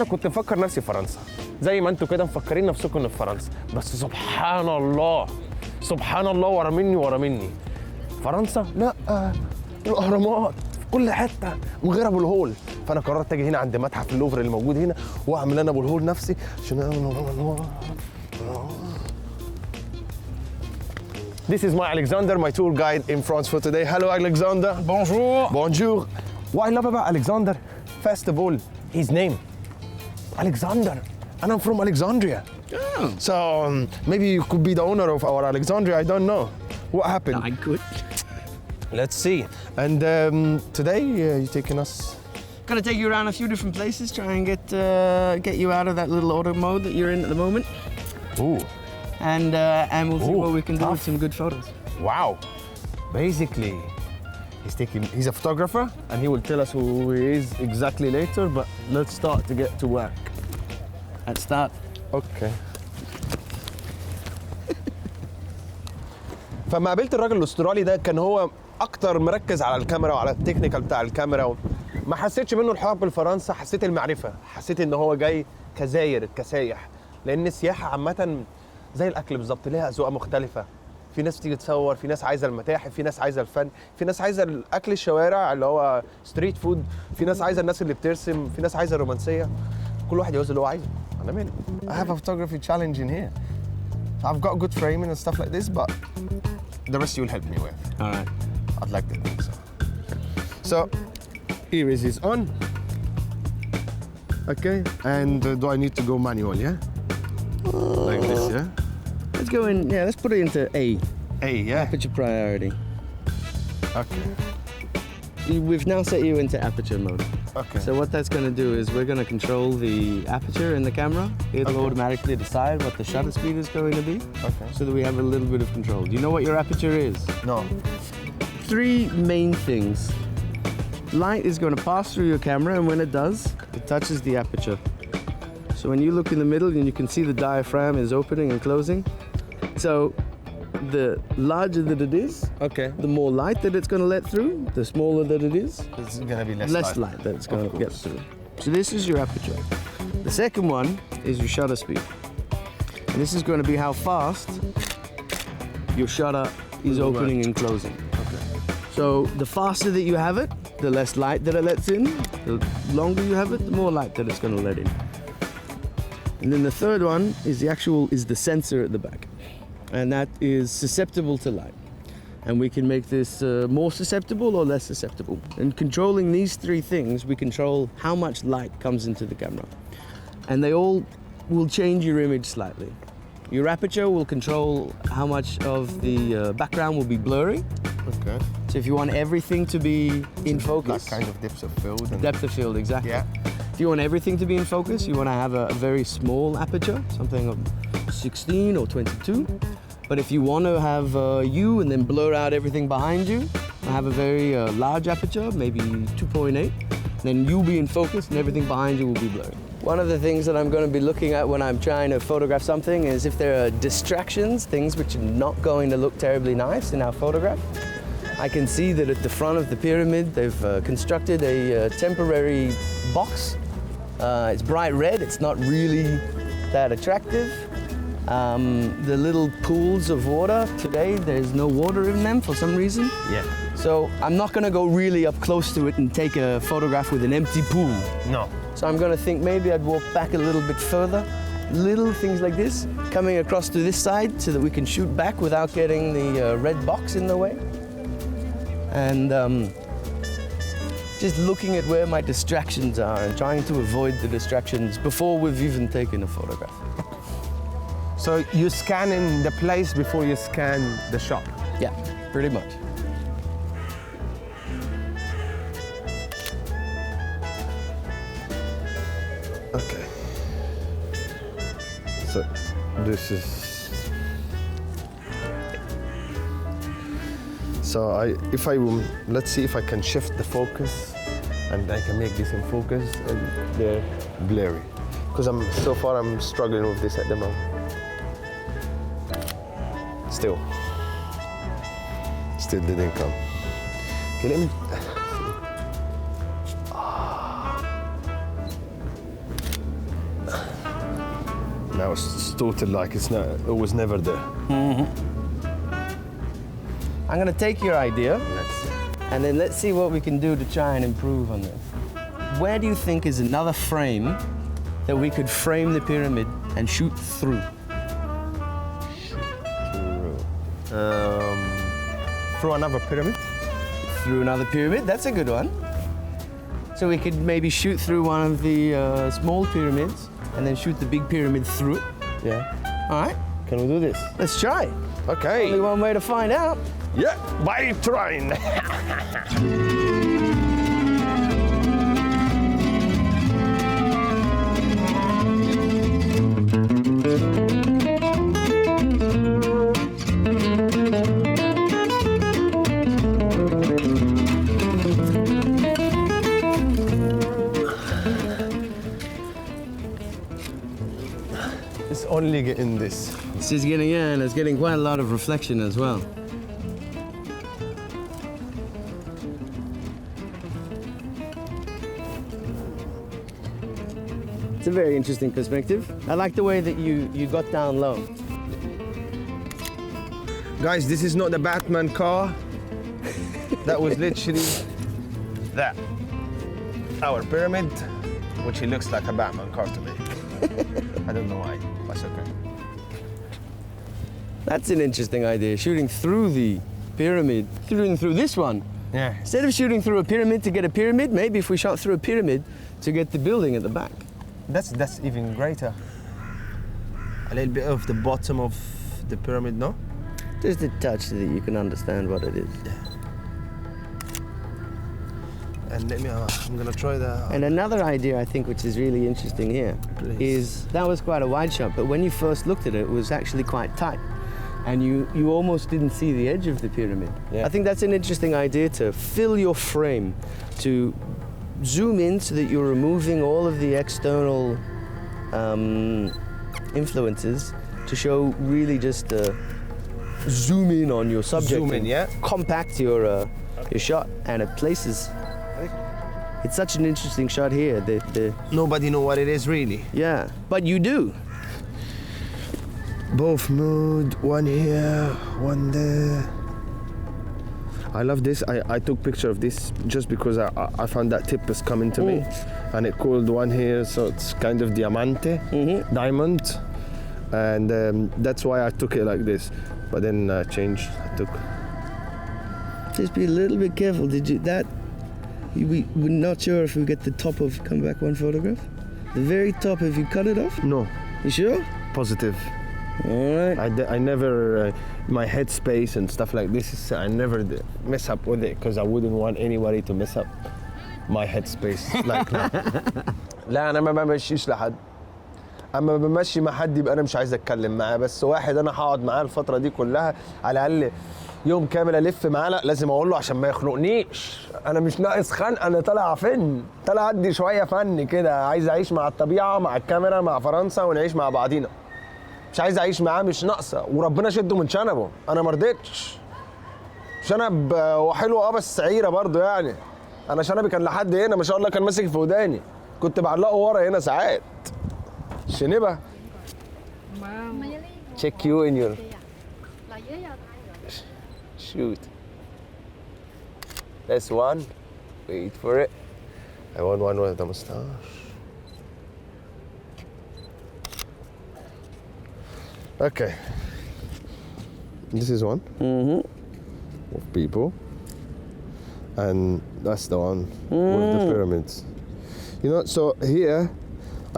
انا كنت مفكر نفسي في فرنسا زي ما انتوا كده مفكرين نفسكم ان في فرنسا، بس سبحان الله سبحان الله ورا مني فرنسا لا، الاهرامات في كل حته من غير ابو الهول. فانا قررت اجي هنا عند متحف اللوفر اللي موجود هنا واعمل انا ابو الهول نفسي عشان This is my Alexander, my tour guide in France for today. Hello, Alexander. Bonjour. Bonjour. What I love about Alexander, first of all, his name, Alexander, and I'm from Alexandria. Oh. So maybe you could be the owner of our Alexandria. I don't know. What happened? I could. Let's see. And today you're taking us. Gonna take you around a few different places, try and get you out of that little auto mode that you're in at the moment. Ooh. And we'll see Ooh, what we can do tough. with some good photos. Wow. Basically, he's a photographer and he will tell us who he is exactly later, but let's start to get to work. Let's start. Okay. فما قابلت الراجل الاسترالي ده كان هو اكتر مركز على الكاميرا وعلى التكنيكال بتاع الكاميرا ما حسيتش منه الحوار بالفرنسا، حسيت المعرفه، حسيت ان هو جاي كزاير كسايح، لان السياحه عامه زي الاكل بالظبط ليها اذواق مختلفه. في ناس بتيجي تصور، في ناس عايزه المتاحف، في ناس عايزه الفن، في ناس عايزه الاكل الشوارع اللي هو ستريت فود، في ناس عايزه الناس اللي بترسم، في ناس عايزه الرومانسيه. كل واحد يعوز اللي هو عايزه. انا مالي. I have a photography challenge in here. So I've got good framing and stuff like this, but the rest you'll help me with. All right. I'd like to think so. So here is his on. Okay, and do I need to go manual? Yeah. Like this, yeah. Let's go in. Yeah, let's put it into A. A, yeah. Aperture priority. Okay. We've now set you into aperture mode. Okay. So what that's going to do is we're going to control the aperture in the camera. It'll Okay. automatically decide what the shutter speed is going to be. Okay. So that we have a little bit of control. Do you know what your aperture is? No. 3 main things. Light is going to pass through your camera, and when it does, it touches the aperture. So when you look in the middle, and you can see the diaphragm is opening and closing. So the larger that it is, Okay. the more light that it's going to let through. The smaller that it is, It's gonna be less light that it's going Of to get course. through. So this is your aperture. The second one is your shutter speed. And this is going to be how fast your shutter is opening and closing. Okay. So the faster that you have it, the less light that it lets in. The longer you have it, the more light that it's going to let in. And then the third one is the sensor at the back. And that is susceptible to light. And we can make this more susceptible or less susceptible. And controlling these 3 things, we control how much light comes into the camera. And they all will change your image slightly. Your aperture will control how much of the background will be blurry. Okay. So if you want everything to be in focus, That kind of depth of field. And depth of field, exactly. Yeah. If you want everything to be in focus, you want to have a very small aperture, something of 16 or 22. But if you want to have you and then blur out everything behind you, have a very large aperture, maybe 2.8, then you'll be in focus and everything behind you will be blurry. One of the things that I'm going to be looking at when I'm trying to photograph something is if there are distractions, things which are not going to look terribly nice in our photograph. I can see that at the front of the pyramid, they've constructed a temporary box. It's bright red, it's not really that attractive. The little pools of water, today there's no water in them for some reason. Yeah. So I'm not going to go really up close to it and take a photograph with an empty pool. No. So I'm going to think maybe I'd walk back a little bit further. Little things like this, coming across to this side so that we can shoot back without getting the red box in the way. And just looking at where my distractions are and trying to avoid the distractions before we've even taken a photograph. So you scan in the place before you scan the shot. Yeah, pretty much. Okay. So this is. So let's see if I can shift the focus, and I can make this in focus, and they're blurry. Because so far I'm struggling with this at the moment. Still didn't come. Okay, let me. now it's total like it was never there. I'm gonna take your idea, and then let's see what we can do to try and improve on this. Where do you think is another frame that we could frame the pyramid and shoot through? Through another pyramid. Through another pyramid, that's a good one. So we could maybe shoot through one of the small pyramids and then shoot the big pyramid through it. Yeah. All right, Can we do this? let's try. Okay. Only one way to find out. Yeah, by trying. It's only getting this. This is getting in, and it's getting quite a lot of reflection as well. It's a very interesting perspective. I like the way that you got down low. Guys, this is not the Batman car. That was literally that. Our pyramid, which it looks like a Batman car to me. I don't know why. That's okay. That's an interesting idea, shooting through the pyramid, shooting through this one. Yeah. Instead of shooting through a pyramid to get a pyramid, maybe if we shot through a pyramid to get the building at the back. That's even greater. A little bit of the bottom of the pyramid, no? Just a touch so that you can understand what it is. And let me, I'm gonna try that. And another idea I think which is really interesting here Please. is that was quite a wide shot, but when you first looked at it, it was actually quite tight. And you almost didn't see the edge of the pyramid. Yeah. I think that's an interesting idea, to fill your frame, to zoom in so that you're removing all of the external influences to show really just zoom in on your subject. Zoom in, and yeah. compact your shot, and it places. It's such an interesting shot here. Nobody know what it is really. Yeah, but you do. Both mood, one here, one there. I love this. I took picture of this just because I found that tip was coming to me, and it called one here, so it's kind of diamante, diamond, and that's why I took it like this. But then I changed. I took. Just be a little bit careful. Did you that? We're not sure if we get the top of. Come back one photograph. The very top. Have you cut it off? No. You sure? Positive. All right. I never my headspace and stuff like this. I never mess up with it because I wouldn't want anybody to mess up my headspace like that. لا انا ما بمشيش لحد. اما بمشي مع حد يبقى انا مش عايز اتكلم معاه، بس واحد انا هقعد معاه الفتره دي كلها على الاقل يوم كامل الف معاه، لا لازم اقول له عشان ما يخنقنيش. انا مش ناقص خنق، انا طالع فن، طالع ادي شويه فن كده، عايز اعيش مع الطبيعه مع الكاميرا مع فرنسا ونعيش مع بعضينا. مش عايز اعيش معاه، مش ناقصه، وربنا شده من شنبه، انا ما رضيتش. شنب وحلو بس عيره برضه يعني. انا شنبي كان لحد هنا ما شاء الله، كان ماسك في وداني، كنت بعلقه ورا هنا ساعات. شنبه. Check you in your shoot. That's one. Wait for it. I want one with the mustache. Okay. This is one. Of people. And that's the one with the pyramids. You know, so here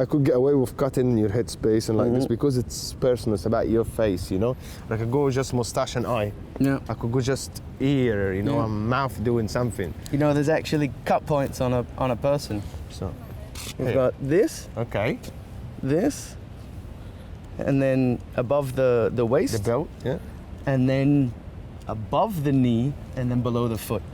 I could get away with cutting your head space and like this because it's personal, it's about your face, you know? I could go just mustache and eye. Yeah. I could go just ear, you know, a mouth doing something. You know, there's actually cut points on a person. So, We've got this, okay. this, and then above the waist, The belt, yeah. and then above the knee, and then below the foot.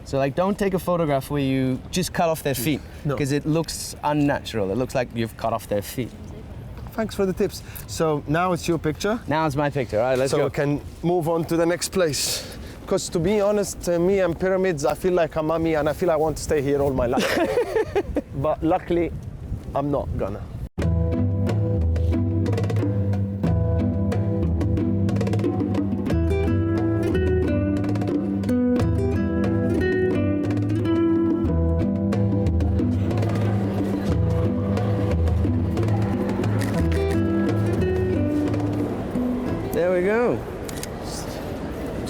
So like, don't take a photograph where you just cut off their feet, No. because it looks unnatural. It looks like you've cut off their feet. Thanks for the tips. So now it's your picture. Now it's my picture. All right, let's So go. we can move on to the next place. Because to be honest, me and pyramids, I feel like a mummy and I feel I want to stay here all my life. But luckily, I'm not gonna.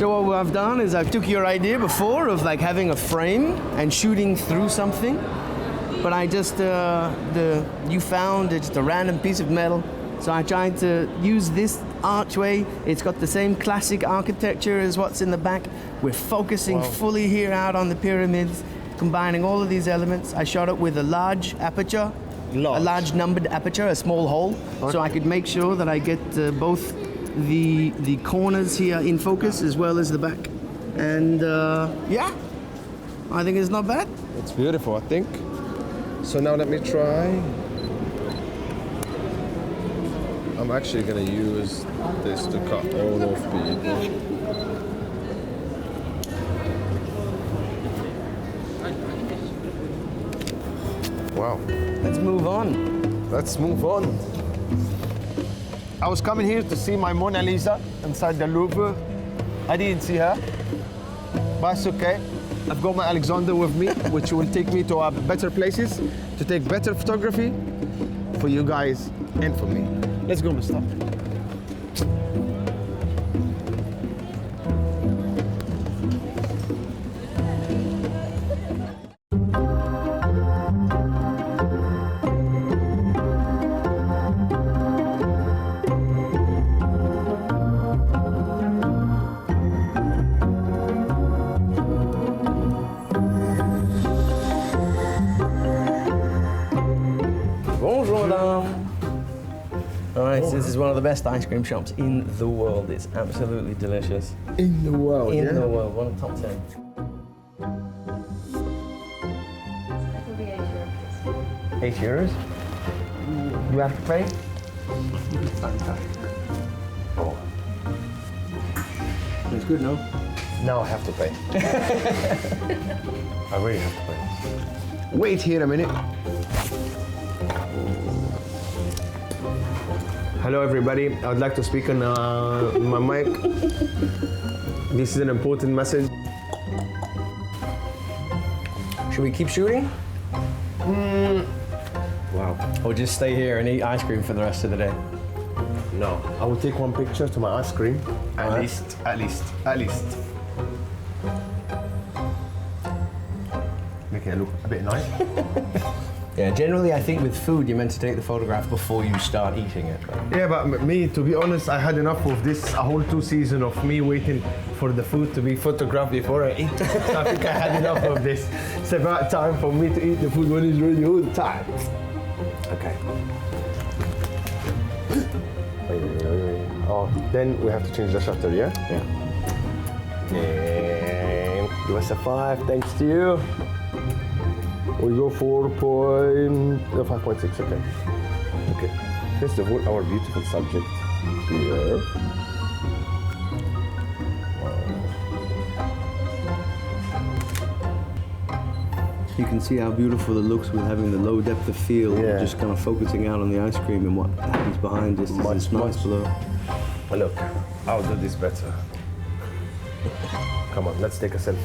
So what I've done is I took your idea before of like having a frame and shooting through something, but I just you found it's just a random piece of metal. So I tried to use this archway. It's got the same classic architecture as what's in the back. We're focusing fully here out on the pyramids, combining all of these elements. I shot it with a large aperture, a large numbered aperture, a small hole, so I could make sure that I get both the corners here in focus as well as the back. And yeah, I think it's not bad. It's beautiful, I think. So now let me try. I'm actually gonna use this to cut all off people. Wow. Let's move on. Let's move on. I was coming here to see my Mona Lisa inside the Louvre. I didn't see her, but it's okay. I've got my Alexander with me, which will take me to better places to take better photography for you guys and for me. Let's go, Mustafa. Bonjour, madame. All right, so this is one of the best ice cream shops in the world. It's absolutely delicious. In the world, In the world, one of the top 10. It'll be €8. €8? You have to pay? Oh, It's good, no? now I have to pay. I really have to pay. Wait here a minute. Hello everybody, I would like to speak on my mic. This is an important message. Should we keep shooting? Wow. Or just stay here and eat ice cream for the rest of the day? No, I will take one picture to my ice cream. At least. Make it look a bit nice. Yeah, generally I think with food you're meant to take the photograph before you start eating it. Yeah, but me, to be honest, I had enough of this, a whole 2 seasons of me waiting for the food to be photographed before I eat. So I think I had enough of this. It's about time for me to eat the food when it's ready all the time. Okay. Oh, then we have to change the shutter, yeah? Yeah. And give us a 5, thanks to you. We go 5.6, okay. Okay. First of all, our beautiful subject here. You can see how beautiful it looks with having the low depth of field, Yeah. just kind of focusing out on the ice cream and what happens behind just as it's nice below. Look, I'll do this better. Come on, let's take a selfie.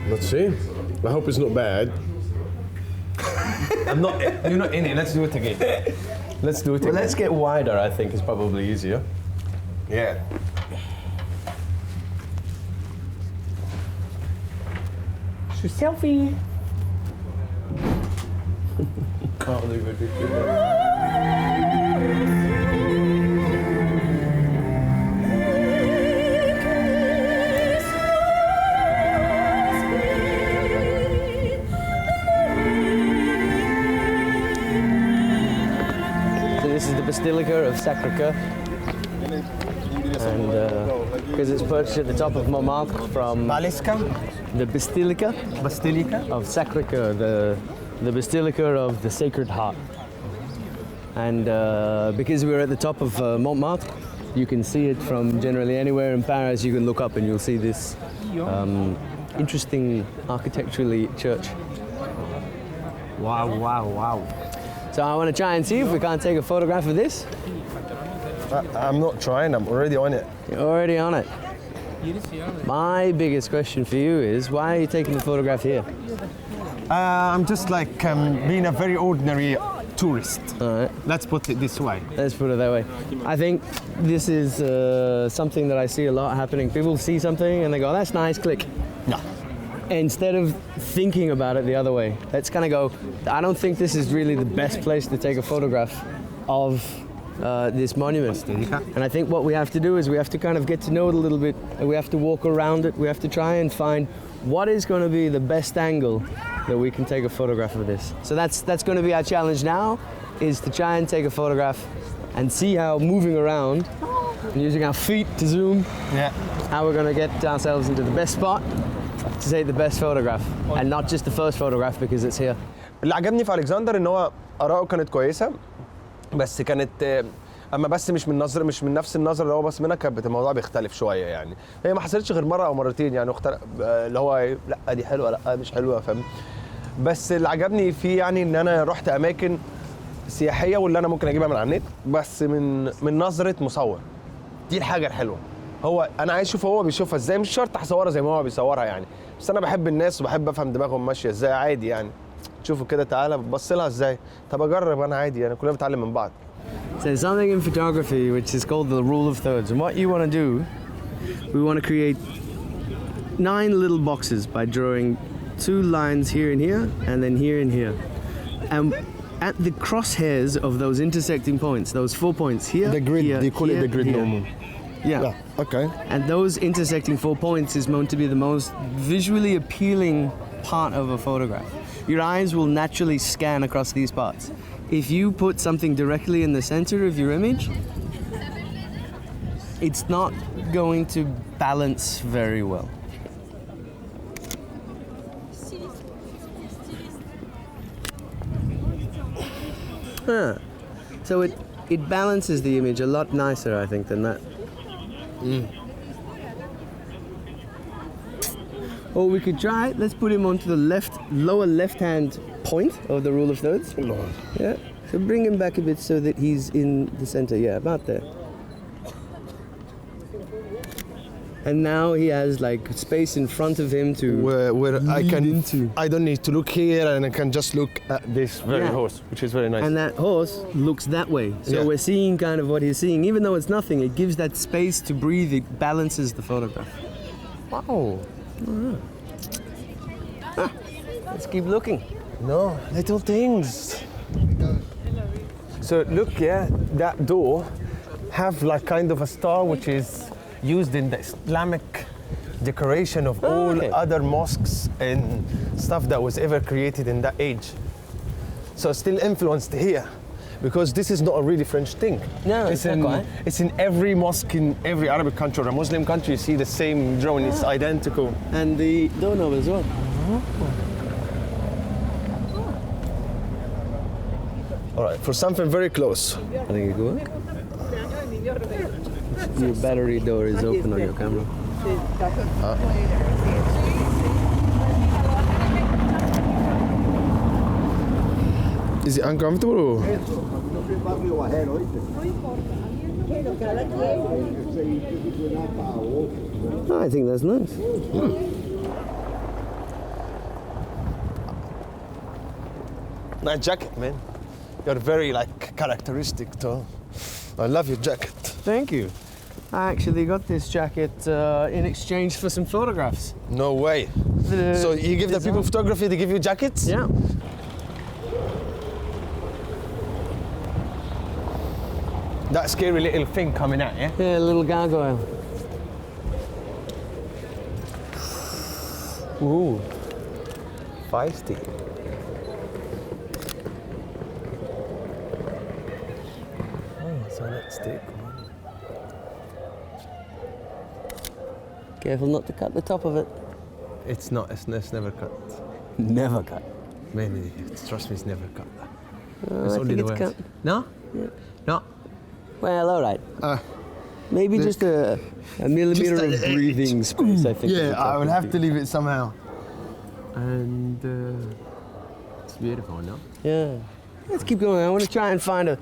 Let's see. I hope it's not bad. I'm not. You're not in it. Let's do it again. Let's do it Well, again. let's get wider, I think, is probably easier. Yeah. Selfie! Can't believe I did that. So this is the Basilica of Sacré-Cœur, and because it's perched at the top of Montmartre from the Basilica of Sacré-Cœur, the Basilica of the Sacred Heart. And because we're at the top of Montmartre, you can see it from generally anywhere in Paris. You can look up and you'll see this interesting architecturally church. Wow, wow, wow. So I want to try and see if we can't take a photograph of this. I'm not trying. I'm already on it. You're already on it. My biggest question for you is, why are you taking the photograph here? I'm just like being a very ordinary tourist. All right. Let's put it this way. Let's put it that way. I think this is something that I see a lot happening. People see something and they go, that's nice, click. No. Instead of thinking about it the other way, let's kind of go, I don't think this is really the best place to take a photograph of this monument. And I think what we have to do is we have to kind of get to know it a little bit, and we have to walk around it. We have to try and find what is going to be the best angle that we can take a photograph of this. So that's going to be our challenge now, is to try and take a photograph and see how moving around and using our feet to zoom, how we're going to get ourselves into the best spot to take the best photograph, and not just the first photograph because it's here. اللي عجبني في الكسندر ان هو اراءه كانت كويسه، بس كانت اما بس مش من نفس النظره اللي هو بس منها، كانت الموضوع بيختلف شويه يعني. هي ما حصلتش غير مره او مرتين يعني، اللي هو لا دي حلوه لا مش حلوه، فاهم. بس اللي عجبني فيه يعني ان انا رحت اماكن سياحيه واللي انا ممكن اجيبها من على النت، بس من نظره مصور. دي الحاجه الحلوه. هو انا عايز اشوف هو بيشوفها ازاي، مش شرط اصورها زي ما هو بيصورها يعني، بس انا بحب الناس وبحب افهم دماغهم ماشيه ازاي عادي يعني. تشوفوا كده تعالى بتبص لها ازاي، طب اجرب انا عادي يعني، كلنا بنتعلم من بعض. So something in photography which is called the rule of thirds, and what you want to do, we want to create 9 little boxes by drawing 2 lines here and here, and then here and here, and at the crosshairs of those intersecting points, those 4 points here, The grid, here, they call it here, the grid here. normal. Yeah. Okay. And those intersecting 4 points is meant to be the most visually appealing part of a photograph. Your eyes will naturally scan across these parts. If you put something directly in the center of your image, it's not going to balance very well. So it balances the image a lot nicer, I think, than that. Or we could try, let's put him onto the lower left-hand point of the rule of thirds. Yeah. So bring him back a bit so that he's in the center. Yeah, about there. And now he has like space in front of him to where I can into. I don't need to look here, and I can just look at this very horse, which is very nice. And that horse looks that way. So Yeah. we're seeing kind of what he's seeing. Even though it's nothing, it gives that space to breathe. It balances the photograph. Wow. Let's keep looking. No, little things. So look, yeah, that door have like kind of a star which is used in the Islamic decoration of all okay. other mosques and stuff that was ever created in that age. So still influenced here, because this is not a really French thing. No, it's not quite. It's in every mosque in every Arabic country or a Muslim country. You see the same drawing. It's identical. And the doorknob as well. All right, for something very close. I think it could work. Your battery door is open on your camera. Is it uncomfortable? Oh, I think that's nice. Nice jacket, man. You're very like characteristic too. I love your jacket. Thank you. I actually got this jacket in exchange for some photographs. No way. So you give the people photography, they give you jackets? Yeah. That scary little thing coming out, yeah? Yeah, a little gargoyle. Ooh. Feisty. Oh, so let's take one. Careful not to cut the top of it. It's never cut. Never cut. Maybe, trust me, it's never cut. I think it's cut. No? Yeah. No? Well, all right. Maybe just a millimeter Just of breathing space, I think. Yeah, I will have to leave it somehow. And it's beautiful, no? Yeah. Let's keep going. I want to try and find a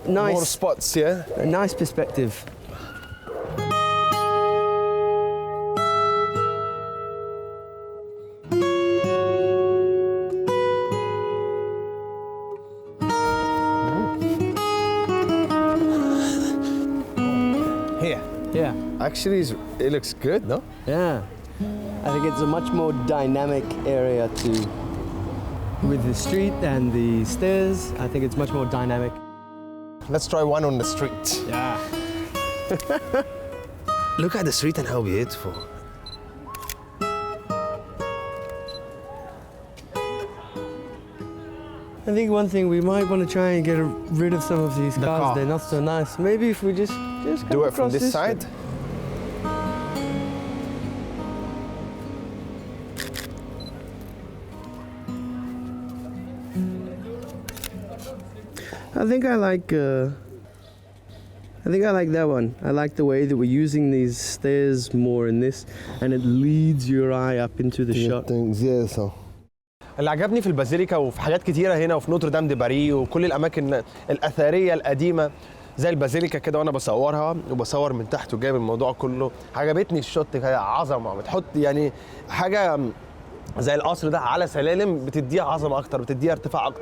nice, More spots, yeah? a nice perspective. Actually, it looks good, no? Yeah. I think it's a much more dynamic area to with the street and the stairs. I think it's much more dynamic. Let's try one on the street. Yeah. Look at the street and how beautiful. I think one thing we might want to try and get rid of some of these The cars. car. They're not so nice. Maybe if we just come Do it from across this side. way. I think I like that one. I like the way that we're using these stairs more in this, and it leads your eye up into the shot. اللي عجبني في البازيليكا وفي حاجات كتيرة هنا وفي نوتر دام دي باري وكل الأماكن الأثرية القديمة زي البازيليكا كده، وأنا بصورها وبصور من تحت وجايب الموضوع كله. عجبتني الشوت كده، عظمة بتحط يعني حاجة زي القصر ده على سلالم، بتديها عظمة أكتر، بتديها ارتفاع أكتر.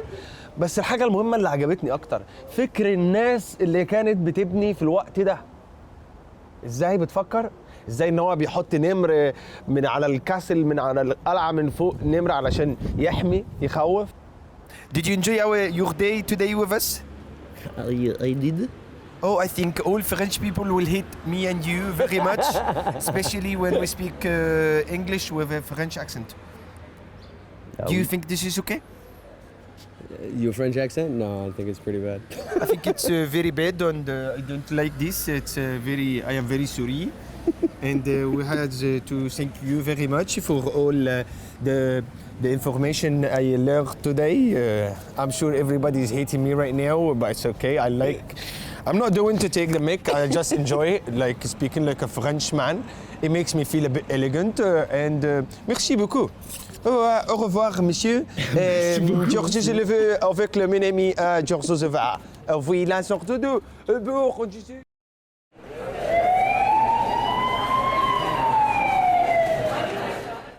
بس الحاجة المهمة اللي عجبتني أكتر فكر الناس اللي كانت بتبني في الوقت ده. إزاي بتفكر؟ ازاي ان هو بيحط نمر من على الكاسل، من على القلعه من فوق، نمر علشان يحمي يخوف. Did you enjoy your day today with us? I did. Oh, I think all French people will hate me and you very much, especially when we speak English with a French accent. Do you think this is okay? Your French accent? No, I think it's pretty bad. I think it's very bad, and I don't like this. It's I am very sorry. And we had to thank you very much for all the information I learned today. I'm sure everybody is hating me right now, but it's okay. I'm not doing to take the mic. I just enjoy it, like speaking like a Frenchman. It makes me feel a bit elegant. And merci beaucoup. Au revoir, monsieur. Georges, je le veux avec le mon ami Georges Zeva. Oui, la sorte de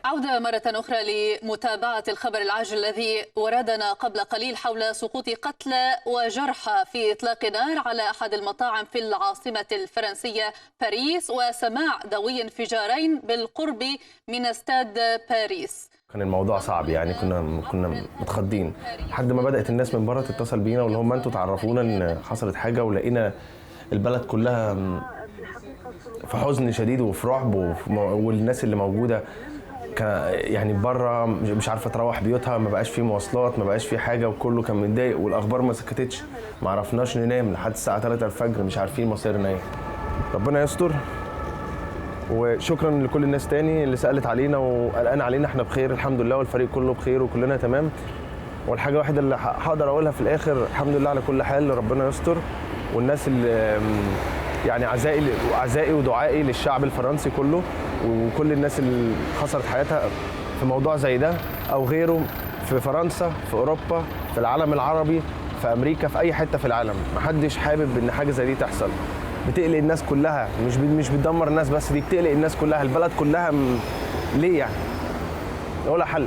عودة مرة أخرى لمتابعة الخبر العاجل الذي وردنا قبل قليل حول سقوط قتلى وجرحى في إطلاق نار على أحد المطاعم في العاصمة الفرنسية باريس، وسماع دوي انفجارين بالقرب من استاد باريس. كان الموضوع صعب يعني، كنا متخضين لحد ما بدأت الناس من بره تتصل بينا واللي هم انتوا تعرفونا ان حصلت حاجة، ولقينا البلد كلها في حزن شديد وفي رعب، والناس اللي موجودة يعني بره مش عارفه تروح بيوتها، ما بقاش فيه مواصلات، ما بقاش فيه حاجه، وكله كان متضايق، والاخبار ما سكتتش، ما عرفناش ننام لحد الساعه 3 الفجر مش عارفين مصيرنا ايه. ربنا يستر، وشكرا لكل الناس تاني اللي سالت علينا وقلقان علينا. احنا بخير الحمد لله، والفريق كله بخير وكلنا تمام. والحاجه الوحيده اللي هقدر اقولها في الاخر، الحمد لله على كل حال، ربنا يستر. والناس اللي يعني عزائي ودعائي للشعب الفرنسي كله، وكل الناس اللي خسرت حياتها في موضوع زي ده او غيره، في فرنسا، في اوروبا، في العالم العربي، في امريكا، في اي حته في العالم. محدش حابب ان حاجه زي دي تحصل. بتقلق الناس كلها، مش بتدمر الناس بس، دي بتقلق الناس كلها، البلد كلها. ليه يعني؟ نقولها حل.